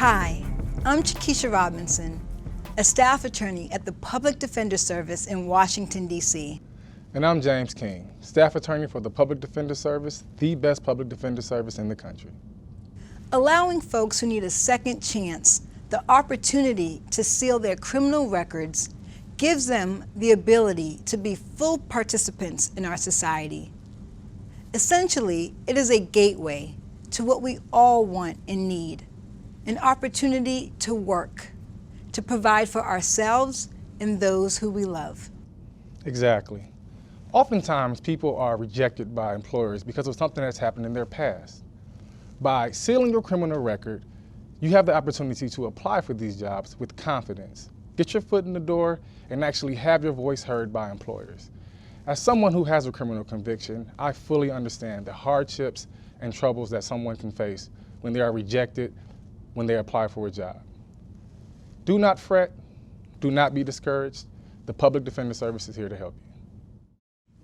Hi, I'm Chiquisha Robinson, a staff attorney at the Public Defender Service in Washington, D.C. And I'm James King, staff attorney for the Public Defender Service, the best public defender service in the country. Allowing folks who need a second chance the opportunity to seal their criminal records gives them the ability to be full participants in our society. Essentially, it is a gateway to what we all want and need, an opportunity to work, to provide for ourselves and those who we love. Exactly. Oftentimes, people are rejected by employers because of something that's happened in their past. By sealing your criminal record, you have the opportunity to apply for these jobs with confidence, get your foot in the door, and actually have your voice heard by employers. As someone who has a criminal conviction, I fully understand the hardships and troubles that someone can face when they are rejected when they apply for a job. Do not fret, do not be discouraged. The Public Defender Service is here to help you.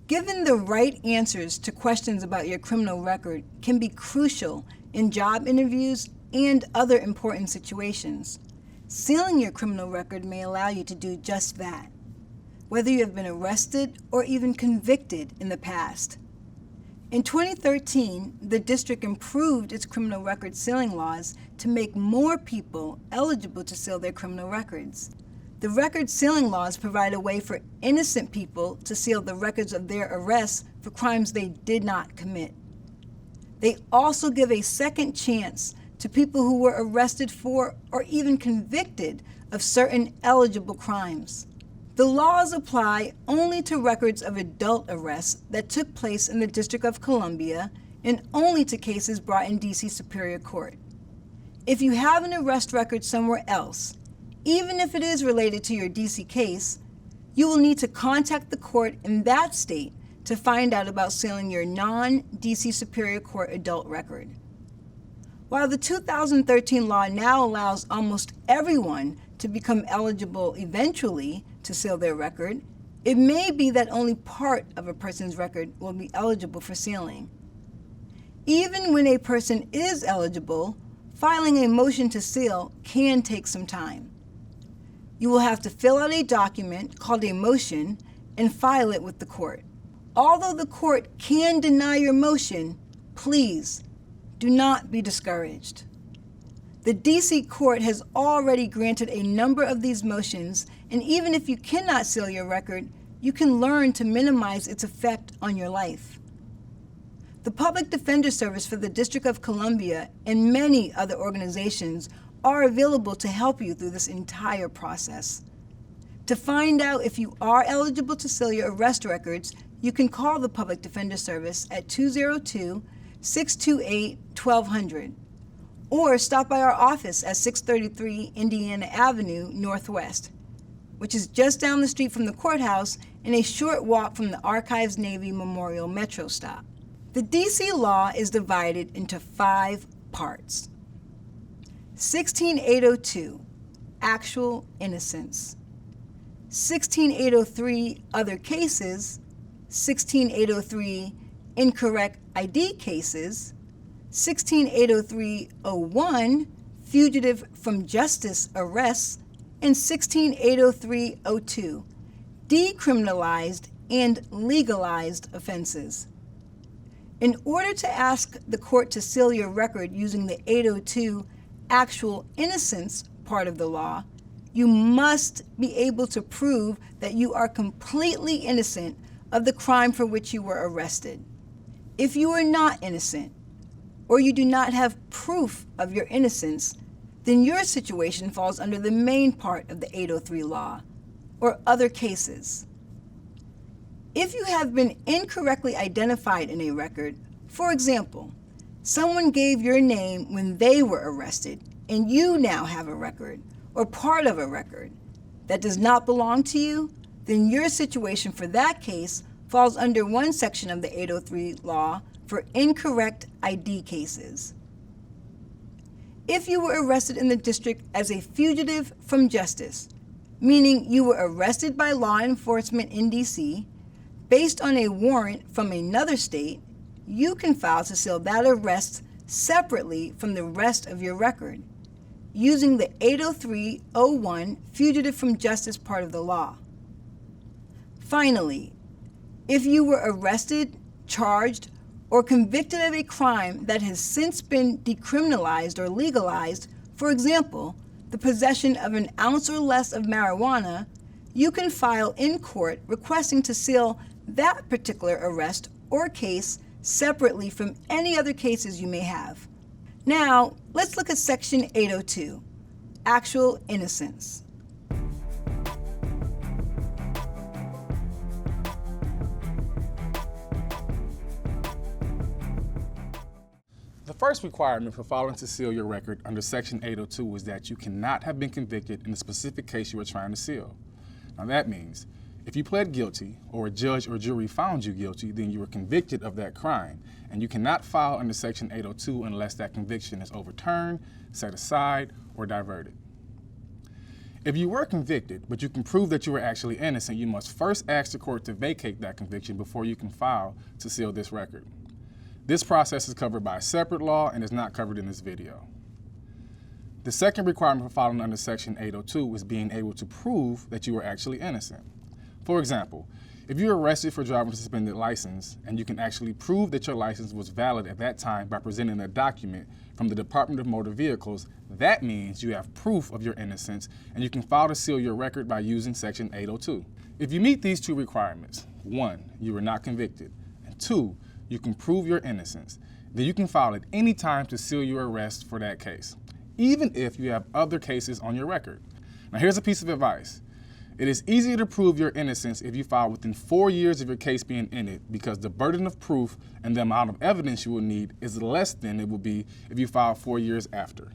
Given the right answers to questions about your criminal record can be crucial in job interviews and other important situations. Sealing your criminal record may allow you to do just that, whether you have been arrested or even convicted in the past. In 2013, the district improved its criminal record sealing laws to make more people eligible to seal their criminal records. The record sealing laws provide a way for innocent people to seal the records of their arrests for crimes they did not commit. They also give a second chance to people who were arrested for or even convicted of certain eligible crimes. The laws apply only to records of adult arrests that took place in the District of Columbia and only to cases brought in D.C. Superior Court. If you have an arrest record somewhere else, even if it is related to your D.C. case, you will need to contact the court in that state to find out about sealing your non-D.C. Superior Court adult record. While the 2013 law now allows almost everyone to become eligible eventually to seal their record, it may be that only part of a person's record will be eligible for sealing. Even when a person is eligible, filing a motion to seal can take some time. You will have to fill out a document called a motion and file it with the court. Although the court can deny your motion, please do not be discouraged. The D.C. court has already granted a number of these motions, and even if you cannot seal your record, you can learn to minimize its effect on your life. The Public Defender Service for the District of Columbia and many other organizations are available to help you through this entire process. To find out if you are eligible to seal your arrest records, you can call the Public Defender Service at 202-628-1200 or stop by our office at 633 Indiana Avenue Northwest, which is just down the street from the courthouse and a short walk from the Archives Navy Memorial Metro stop. The D.C. law is divided into 5 parts. 16802, actual innocence. 16803, other cases. 16803, incorrect ID cases. 16803-01, fugitive from justice arrests. And 16803-02, decriminalized and legalized offenses. In order to ask the court to seal your record using the 802 actual innocence part of the law, you must be able to prove that you are completely innocent of the crime for which you were arrested. If you are not innocent, or you do not have proof of your innocence, then your situation falls under the main part of the 803 law, or other cases. If you have been incorrectly identified in a record, for example, someone gave your name when they were arrested, and you now have a record, or part of a record, that does not belong to you, then your situation for that case falls under one section of the 803 law for incorrect ID cases. If you were arrested in the district as a fugitive from justice, meaning you were arrested by law enforcement in D.C., based on a warrant from another state, you can file to seal that arrest separately from the rest of your record. using the 803.01 Fugitive from Justice part of the law. Finally, if you were arrested, charged, or convicted of a crime that has since been decriminalized or legalized, for example, the possession of an ounce or less of marijuana, you can file in court requesting to seal that particular arrest or case separately from any other cases you may have. Now, let's look at Section 802, Actual Innocence. The first requirement for filing to seal your record under Section 802 is that you cannot have been convicted in the specific case you are trying to seal. Now that means if you pled guilty or a judge or jury found you guilty, then you were convicted of that crime, and you cannot file under Section 802 unless that conviction is overturned, set aside, or diverted. If you were convicted, but you can prove that you were actually innocent, you must first ask the court to vacate that conviction before you can file to seal this record. This process is covered by a separate law and is not covered in this video. The second requirement for filing under Section 802 is being able to prove that you are actually innocent. For example, if you're arrested for driving a suspended license and you can actually prove that your license was valid at that time by presenting a document from the Department of Motor Vehicles, that means you have proof of your innocence and you can file to seal your record by using Section 802. If you meet these two requirements, 1, you were not convicted, and 2, you can prove your innocence, then you can file at any time to seal your arrest for that case, even if you have other cases on your record. Now here's a piece of advice. It is easier to prove your innocence if you file within 4 years of your case being ended, because the burden of proof and the amount of evidence you will need is less than it will be if you file 4 years after.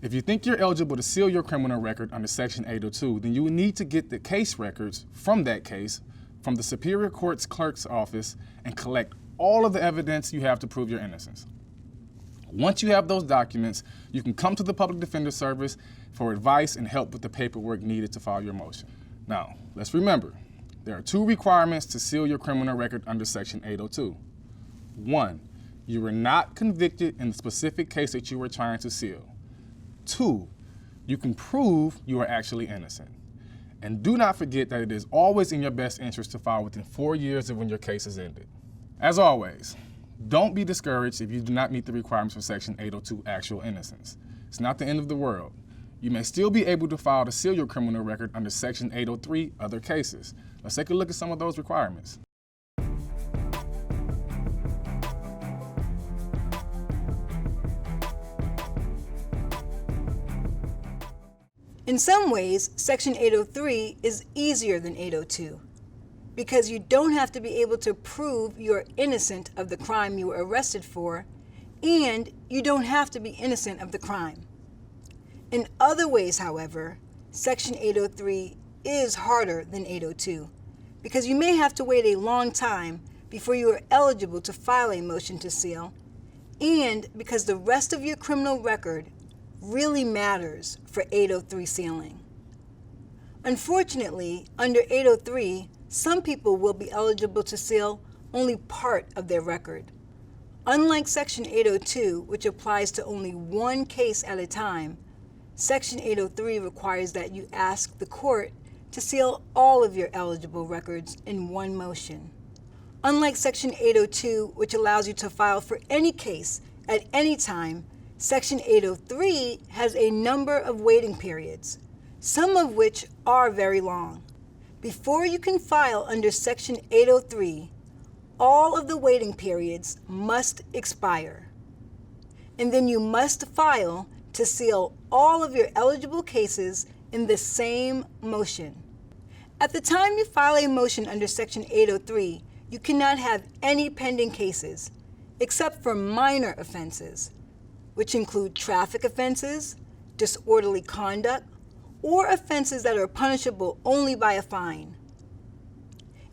If you think you're eligible to seal your criminal record under Section 802, then you will need to get the case records from that case from the Superior Court's clerk's office and collect all of the evidence you have to prove your innocence. Once you have those documents, you can come to the Public Defender Service for advice and help with the paperwork needed to file your motion. Now, let's remember, there are 2 requirements to seal your criminal record under Section 802. 1, you were not convicted in the specific case that you were trying to seal. 2, you can prove you are actually innocent. And do not forget that it is always in your best interest to file within 4 years of when your case is ended. As always, don't be discouraged if you do not meet the requirements for Section 802 Actual Innocence. It's not the end of the world. You may still be able to file to seal your criminal record under Section 803 Other Cases. Let's take a look at some of those requirements. In some ways, Section 803 is easier than 802 because you don't have to be able to prove you're innocent of the crime you were arrested for, and you don't have to be innocent of the crime. In other ways, however, Section 803 is harder than 802 because you may have to wait a long time before you are eligible to file a motion to seal, and because the rest of your criminal record really matters for 803 sealing. Unfortunately, under 803, some people will be eligible to seal only part of their record. Unlike Section 802, which applies to only one case at a time, Section 803 requires that you ask the court to seal all of your eligible records in one motion. Unlike Section 802, which allows you to file for any case at any time, Section 803 has a number of waiting periods, some of which are very long. Before you can file under Section 803, all of the waiting periods must expire. And then you must file to seal all of your eligible cases in the same motion. At the time you file a motion under Section 803, you cannot have any pending cases, except for minor offenses, which include traffic offenses, disorderly conduct, or offenses that are punishable only by a fine.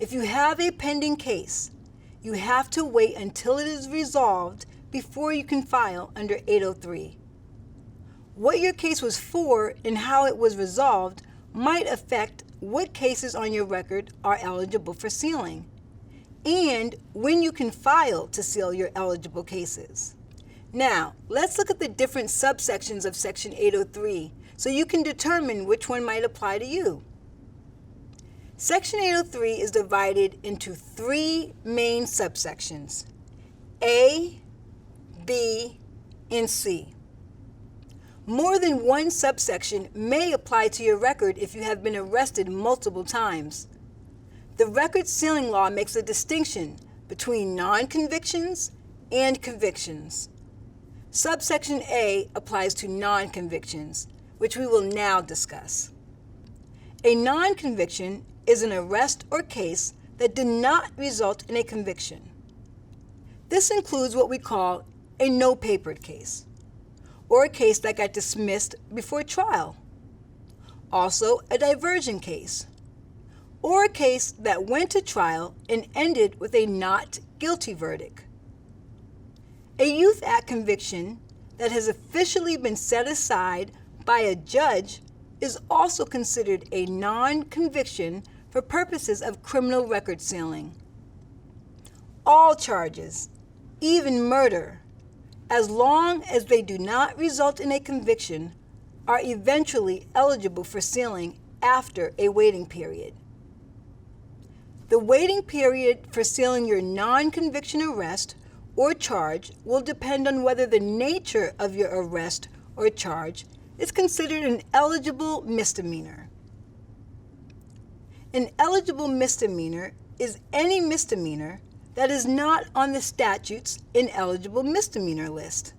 If you have a pending case, you have to wait until it is resolved before you can file under 803. What your case was for and how it was resolved might affect what cases on your record are eligible for sealing, and when you can file to seal your eligible cases. Now, let's look at the different subsections of Section 803 so you can determine which one might apply to you. Section 803 is divided into three main subsections: A, B, and C. More than one subsection may apply to your record if you have been arrested multiple times. The record sealing law makes a distinction between non-convictions and convictions. Subsection A applies to non-convictions, which we will now discuss. A non-conviction is an arrest or case that did not result in a conviction. This includes what we call a no-papered case, or a case that got dismissed before trial. Also, a diversion case, or a case that went to trial and ended with a not guilty verdict. A Youth Act conviction that has officially been set aside by a judge is also considered a non-conviction for purposes of criminal record sealing. All charges, even murder, as long as they do not result in a conviction, are eventually eligible for sealing after a waiting period. The waiting period for sealing your non-conviction arrest or charge will depend on whether the nature of your arrest or charge is considered an eligible misdemeanor. An eligible misdemeanor is any misdemeanor that is not on the statute's ineligible misdemeanor list.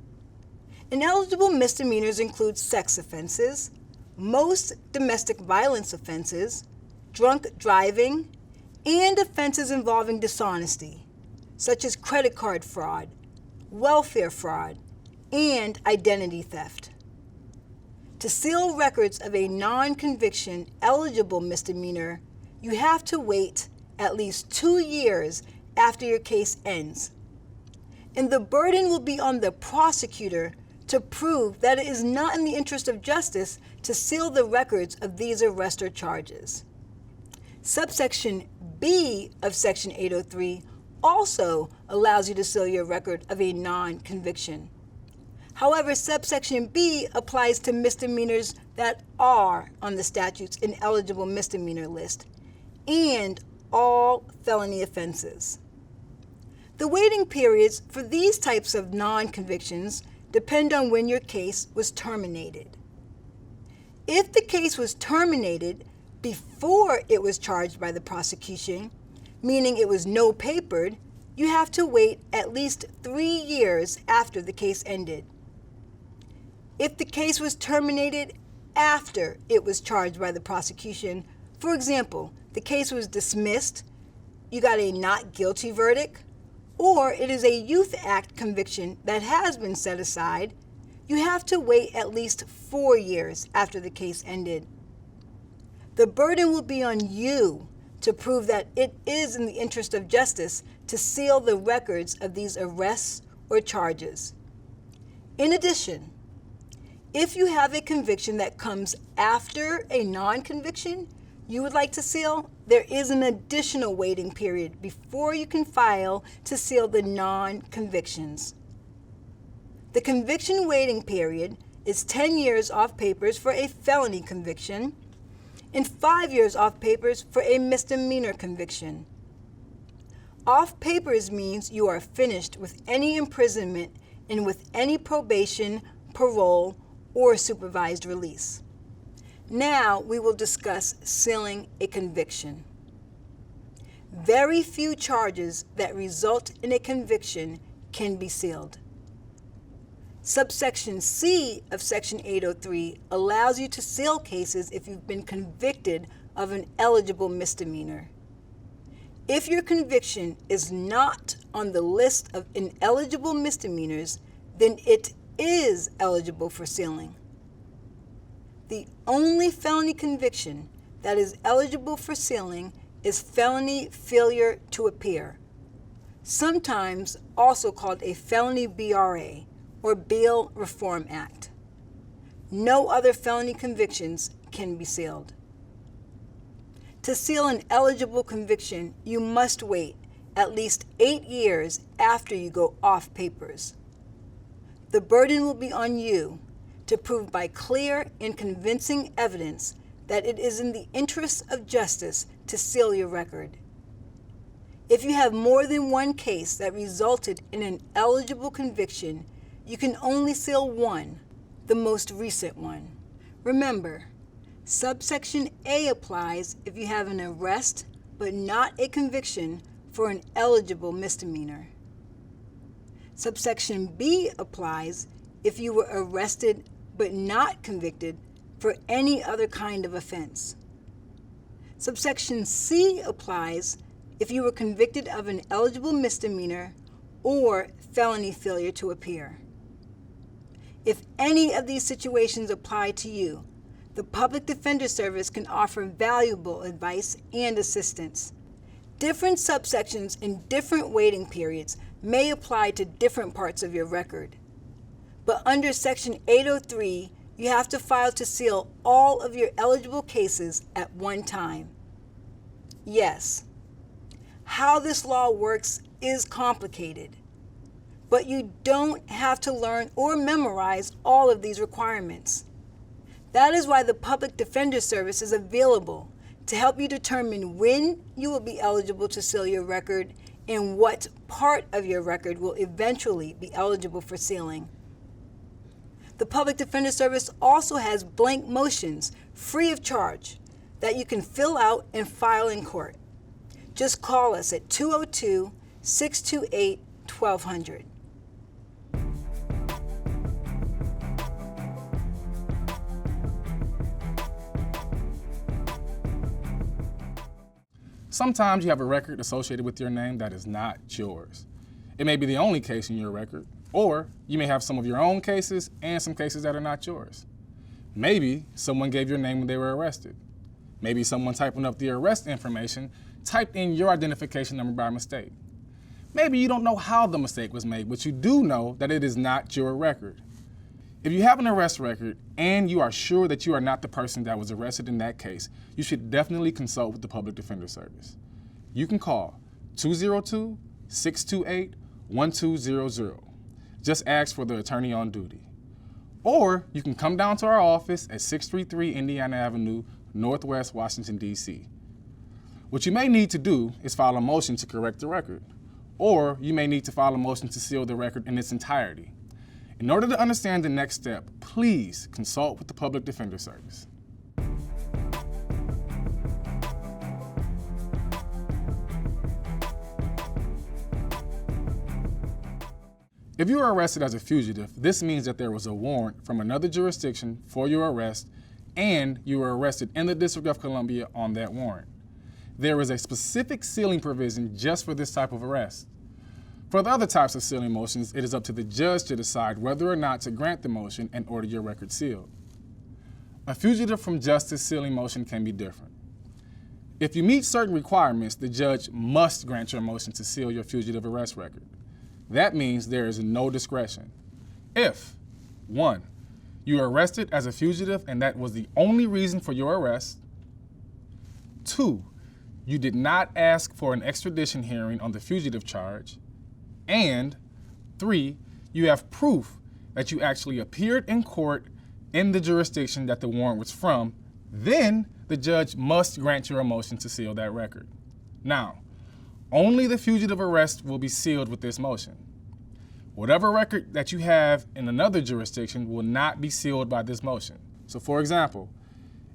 Ineligible misdemeanors include sex offenses, most domestic violence offenses, drunk driving, and offenses involving dishonesty, such as credit card fraud, welfare fraud, and identity theft. To seal records of a non-conviction eligible misdemeanor, you have to wait at least 2 years after your case ends. And the burden will be on the prosecutor to prove that it is not in the interest of justice to seal the records of these arrest or charges. Subsection B of Section 803 also allows you to seal your record of a non-conviction. However, subsection B applies to misdemeanors that are on the statute's ineligible misdemeanor list and all felony offenses. The waiting periods for these types of non-convictions depend on when your case was terminated. If the case was terminated before it was charged by the prosecution, meaning it was no-papered, you have to wait at least 3 years after the case ended. If the case was terminated after it was charged by the prosecution, for example, the case was dismissed, you got a not guilty verdict, or it is a Youth Act conviction that has been set aside, you have to wait at least 4 years after the case ended. The burden will be on you to prove that it is in the interest of justice to seal the records of these arrests or charges. In addition, if you have a conviction that comes after a non-conviction you would like to seal, there is an additional waiting period before you can file to seal the non-convictions. The conviction waiting period is 10 years off papers for a felony conviction and 5 years off papers for a misdemeanor conviction. Off papers means you are finished with any imprisonment and with any probation, parole, or supervised release. Now we will discuss sealing a conviction. Very few charges that result in a conviction can be sealed. Subsection C of Section 803 allows you to seal cases if you've been convicted of an eligible misdemeanor. If your conviction is not on the list of ineligible misdemeanors, then it is eligible for sealing. The only felony conviction that is eligible for sealing is felony failure to appear, sometimes also called a felony BRA, or Bail Reform Act. No other felony convictions can be sealed. To seal an eligible conviction, you must wait at least 8 years after you go off papers. The burden will be on you to prove by clear and convincing evidence that it is in the interests of justice to seal your record. If you have more than one case that resulted in an eligible conviction, you can only seal one, the most recent one. Remember, subsection A applies if you have an arrest but not a conviction for an eligible misdemeanor. Subsection B applies if you were arrested but not convicted for any other kind of offense. Subsection C applies if you were convicted of an eligible misdemeanor or felony failure to appear. If any of these situations apply to you, the Public Defender Service can offer valuable advice and assistance. Different subsections and different waiting periods may apply to different parts of your record. But under Section 803, you have to file to seal all of your eligible cases at one time. Yes, how this law works is complicated, but you don't have to learn or memorize all of these requirements. That is why the Public Defender Service is available to help you determine when you will be eligible to seal your record and what part of your record will eventually be eligible for sealing. The Public Defender Service also has blank motions free of charge that you can fill out and file in court. Just call us at 202-628-1200. Sometimes you have a record associated with your name that is not yours. It may be the only case in your record, or you may have some of your own cases and some cases that are not yours. Maybe someone gave your name when they were arrested. Maybe someone typing up the arrest information typed in your identification number by mistake. Maybe you don't know how the mistake was made, but you do know that it is not your record. If you have an arrest record and you are sure that you are not the person that was arrested in that case, you should definitely consult with the Public Defender Service. You can call 202-628-1200. Just ask for the attorney on duty. Or you can come down to our office at 633 Indiana Avenue, Northwest Washington, D.C. What you may need to do is file a motion to correct the record, or you may need to file a motion to seal the record in its entirety. In order to understand the next step, please consult with the Public Defender Service. If you are arrested as a fugitive, this means that there was a warrant from another jurisdiction for your arrest, and you were arrested in the District of Columbia on that warrant. There is a specific sealing provision just for this type of arrest. For the other types of sealing motions, it is up to the judge to decide whether or not to grant the motion and order your record sealed. A fugitive from justice sealing motion can be different. If you meet certain requirements, the judge must grant your motion to seal your fugitive arrest record. That means there is no discretion. If, 1, you were arrested as a fugitive and that was the only reason for your arrest. 2, you did not ask for an extradition hearing on the fugitive charge. And 3, you have proof that you actually appeared in court in the jurisdiction that the warrant was from, then the judge must grant your motion to seal that record. Now, only the fugitive arrest will be sealed with this motion. Whatever record that you have in another jurisdiction will not be sealed by this motion. So for example,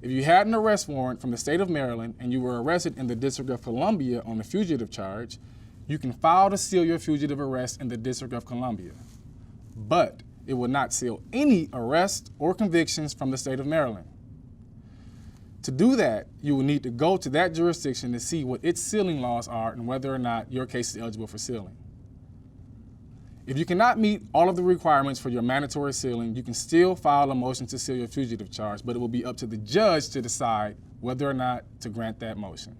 if you had an arrest warrant from the state of Maryland and you were arrested in the District of Columbia on a fugitive charge, you can file to seal your fugitive arrest in the District of Columbia. But it will not seal any arrest or convictions from the state of Maryland. To do that, you will need to go to that jurisdiction to see what its sealing laws are and whether or not your case is eligible for sealing. If you cannot meet all of the requirements for your mandatory sealing, you can still file a motion to seal your fugitive charge, but it will be up to the judge to decide whether or not to grant that motion.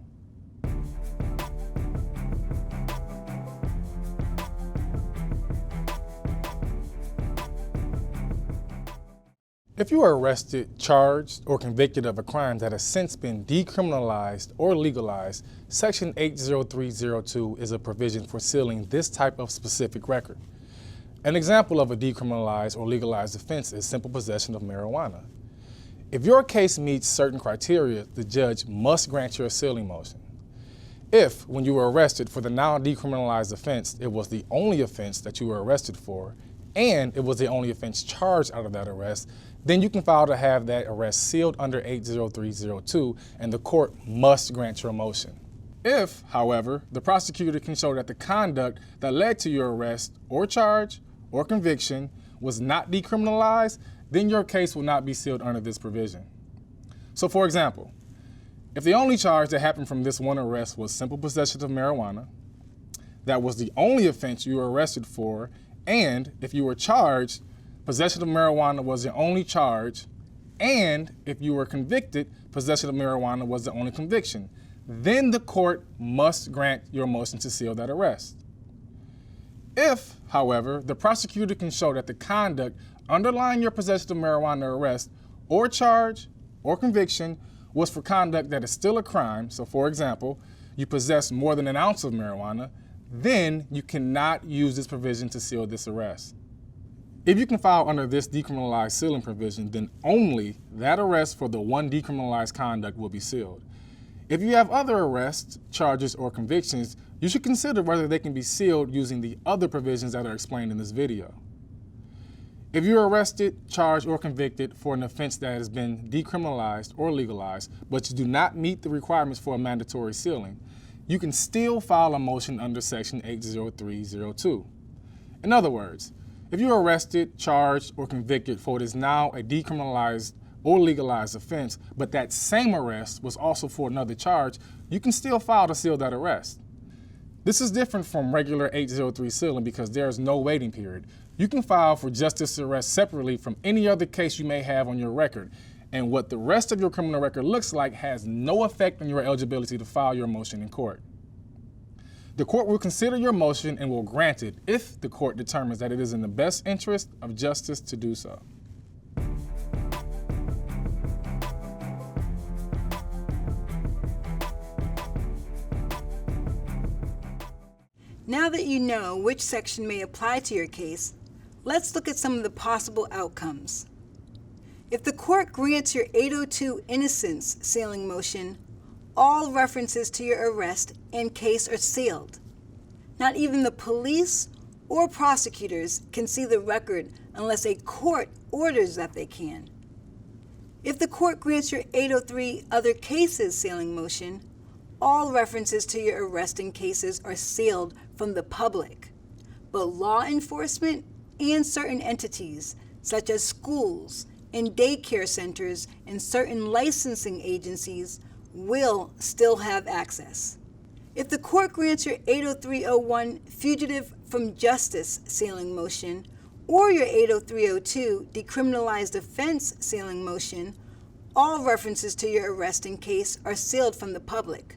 If you are arrested, charged, or convicted of a crime that has since been decriminalized or legalized, Section 80302 is a provision for sealing this type of specific record. An example of a decriminalized or legalized offense is simple possession of marijuana. If your case meets certain criteria, the judge must grant your sealing motion. If, when you were arrested for the now decriminalized offense, it was the only offense that you were arrested for, and it was the only offense charged out of that arrest, then you can file to have that arrest sealed under 80302, and the court must grant your motion. If, however, the prosecutor can show that the conduct that led to your arrest or charge or conviction was not decriminalized, then your case will not be sealed under this provision. So for example, if the only charge that happened from this one arrest was simple possession of marijuana, that was the only offense you were arrested for, and if you were charged, possession of marijuana was the only charge, and if you were convicted, possession of marijuana was the only conviction, then the court must grant your motion to seal that arrest. If, however, the prosecutor can show that the conduct underlying your possession of marijuana arrest or charge or conviction was for conduct that is still a crime, so for example, you possess more than an ounce of marijuana, then you cannot use this provision to seal this arrest. If you can file under this decriminalized sealing provision, then only that arrest for the one decriminalized conduct will be sealed. If you have other arrests, charges, or convictions, you should consider whether they can be sealed using the other provisions that are explained in this video. If you're arrested, charged, or convicted for an offense that has been decriminalized or legalized, but you do not meet the requirements for a mandatory sealing, you can still file a motion under Section 80302. In other words, if you're arrested, charged, or convicted for what is now a decriminalized or legalized offense, but that same arrest was also for another charge, you can still file to seal that arrest. This is different from regular 803 sealing because there is no waiting period. You can file for just this arrest separately from any other case you may have on your record, and what the rest of your criminal record looks like has no effect on your eligibility to file your motion in court. The court will consider your motion and will grant it if the court determines that it is in the best interest of justice to do so. Now that you know which section may apply to your case, let's look at some of the possible outcomes. If the court grants your 802 innocence sealing motion, all references to your arrest and case are sealed. Not even the police or prosecutors can see the record unless a court orders that they can. If the court grants your 803 other cases sealing motion, all references to your arrest and cases are sealed from the public, but law enforcement and certain entities, such as schools and daycare centers and certain licensing agencies, will still have access. If the court grants your 80301 fugitive from justice sealing motion or your 80302 decriminalized offense sealing motion, all references to your arrest and case are sealed from the public.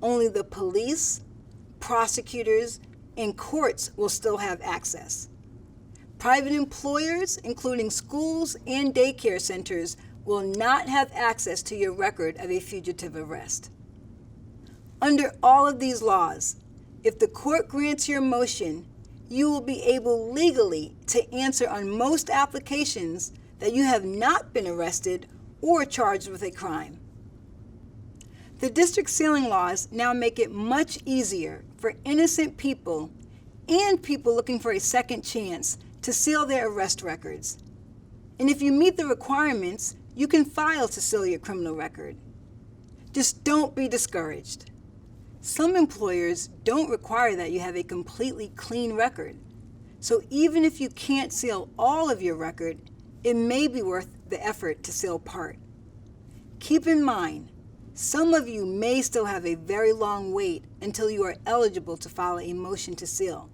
Only the police, prosecutors, and courts will still have access. Private employers, including schools and daycare centers, will not have access to your record of a fugitive arrest. Under all of these laws, if the court grants your motion, you will be able legally to answer on most applications that you have not been arrested or charged with a crime. The district sealing laws now make it much easier for innocent people and people looking for a second chance to seal their arrest records. And if you meet the requirements, you can file to seal your criminal record. Just don't be discouraged. Some employers don't require that you have a completely clean record. So even if you can't seal all of your record, it may be worth the effort to seal part. Keep in mind, some of you may still have a very long wait until you are eligible to file a motion to seal.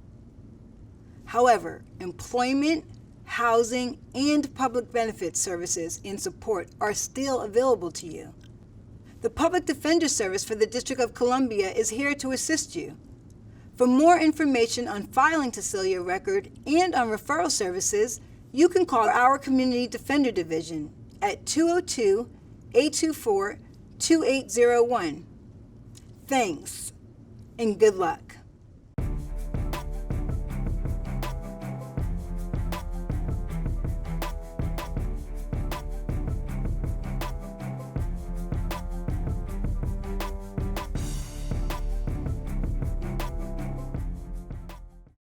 However, employment, housing, and public benefits services and support are still available to you. The Public Defender Service for the District of Columbia is here to assist you. For more information on filing to seal your record and on referral services, you can call our Community Defender Division at 202-824-2801. Thanks, and good luck.